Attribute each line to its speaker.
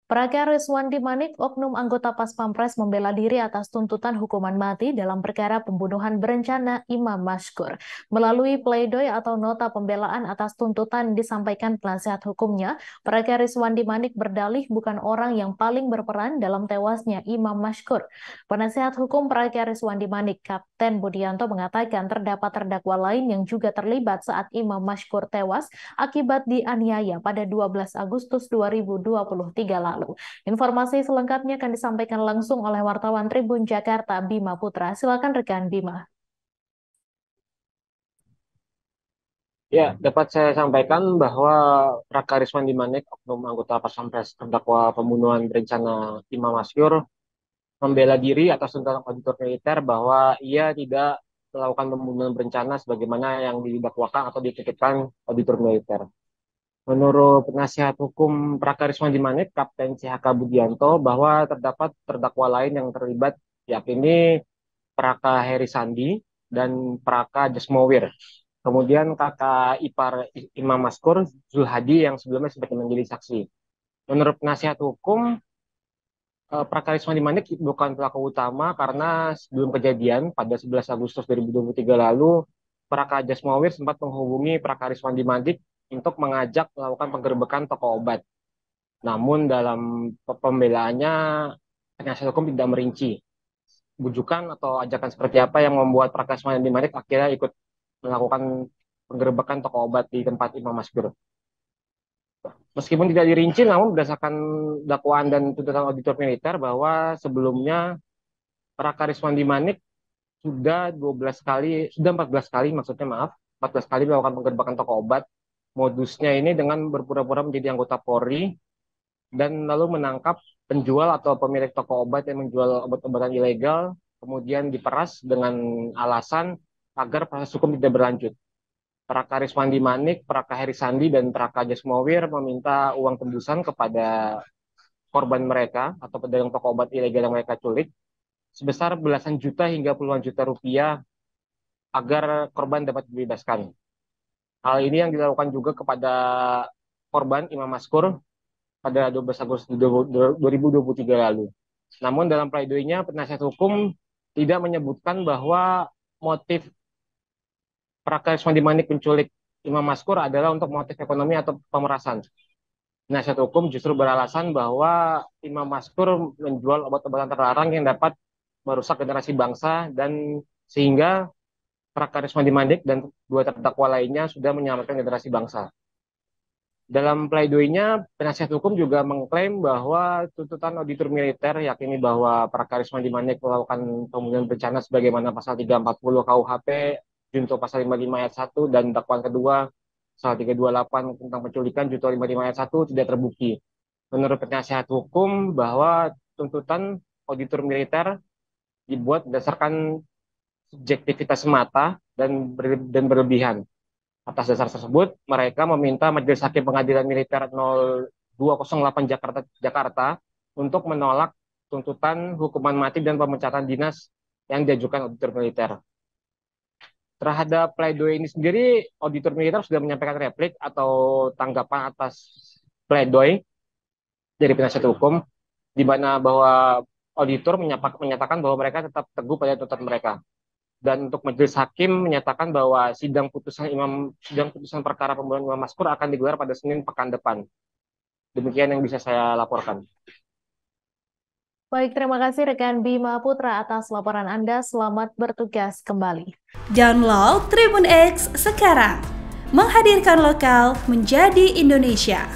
Speaker 1: Prakar Rizwandi Manik, oknum anggota Pas Pampres membela diri atas tuntutan hukuman mati dalam perkara pembunuhan berencana Imam Mashkur. Melalui pledoi atau nota pembelaan atas tuntutan disampaikan penasihat hukumnya, Prakar Rizwandi Manik berdalih bukan orang yang paling berperan dalam tewasnya Imam Mashkur. Penasihat hukum Prakar Rizwandi Manik, Kapten Budianto, mengatakan terdapat terdakwa lain yang juga terlibat saat Imam Mashkur tewas akibat dianiaya pada 12 Agustus 2023 lalu. Informasi selengkapnya akan disampaikan langsung oleh wartawan Tribun Jakarta, Bima Putra. Silakan rekan Bima.
Speaker 2: Ya, dapat saya sampaikan bahwa Prakar Rizwandi Manik, oknum anggota Pas Pampres terdakwa pembunuhan berencana Imam Mashkur, membela diri atas tuntutan auditor militer bahwa ia tidak melakukan pembunuhan berencana sebagaimana yang didakwakan atau dikritikkan auditor militer. Menurut penasihat hukum Prakar Rizwandi Manik, Kapten CHK Budianto, bahwa terdapat terdakwa lain yang terlibat, yakni Praka Heri Sandi dan Praka Jasmowir. Kemudian kakak ipar Imam Mashkur, Zulhadi, yang sebelumnya sempat menjadi saksi. Menurut penasihat hukum, Praka Rizwandi Manik bukan pelaku utama karena sebelum kejadian pada 11 Agustus 2023 lalu, Praka Jasmowir sempat menghubungi Praka Rizwandi Manik untuk mengajak melakukan penggerbekan toko obat. Namun dalam pembelaannya, penasihat hukum tidak merinci bujukan atau ajakan seperti apa yang membuat Praka Rizwandi Manik akhirnya ikut melakukan penggerbekan toko obat di tempat Imam Mashkur. Meskipun tidak dirinci, namun berdasarkan dakwaan dan tuntutan auditor militer bahwa sebelumnya Praka Rizwandi Manik sudah 12 kali, sudah 14 kali maksudnya maaf, 14 kali melakukan penggerbekan toko obat. Modusnya ini dengan berpura-pura menjadi anggota Polri dan lalu menangkap penjual atau pemilik toko obat yang menjual obat-obatan ilegal, kemudian diperas dengan alasan agar proses hukum tidak berlanjut. Praka Rizwandi Manik, Praka Heri Sandi, dan Praka Jasmowir meminta uang tebusan kepada korban mereka atau pedagang toko obat ilegal yang mereka culik sebesar belasan juta hingga puluhan juta rupiah agar korban dapat dibebaskan. Hal ini yang dilakukan juga kepada korban Imam Mashkur pada 12 Agustus 2023 lalu. Namun dalam pledoinya penasihat hukum tidak menyebutkan bahwa motif Praka Rizwandi Manik menculik Imam Mashkur adalah untuk motif ekonomi atau pemerasan. Penasihat hukum justru beralasan bahwa Imam Mashkur menjual obat-obatan terlarang yang dapat merusak generasi bangsa dan sehingga Praka Rizwandi Manik dan dua terdakwa lainnya sudah menyelamatkan generasi bangsa. Dalam pleidoinya, penasihat hukum juga mengklaim bahwa tuntutan auditor militer yakini bahwa Praka Rizwandi Manik melakukan pembunuhan berencana sebagaimana pasal 340 KUHP, junto pasal 55 ayat 1, dan dakwaan kedua pasal 328 tentang penculikan junto 55 ayat 1 tidak terbukti. Menurut penasihat hukum bahwa tuntutan auditor militer dibuat berdasarkan subjektivitas semata dan berlebihan. Atas dasar tersebut, mereka meminta Majelis Hakim Pengadilan Militer 0208 Jakarta untuk menolak tuntutan hukuman mati dan pemecatan dinas yang diajukan auditor militer. Terhadap pledoi ini sendiri, auditor militer sudah menyampaikan replik atau tanggapan atas pledoi dari penasihat hukum, di mana bahwa auditor menyatakan bahwa mereka tetap teguh pada tuntutan mereka. Dan untuk majelis hakim menyatakan bahwa sidang putusan perkara pembunuhan Imam Mashkur akan digelar pada Senin pekan depan. Demikian yang bisa saya laporkan.
Speaker 1: Baik, terima kasih rekan Bima Putra atas laporan Anda. Selamat bertugas kembali.
Speaker 3: Download Tribun X sekarang. Menghadirkan lokal menjadi Indonesia.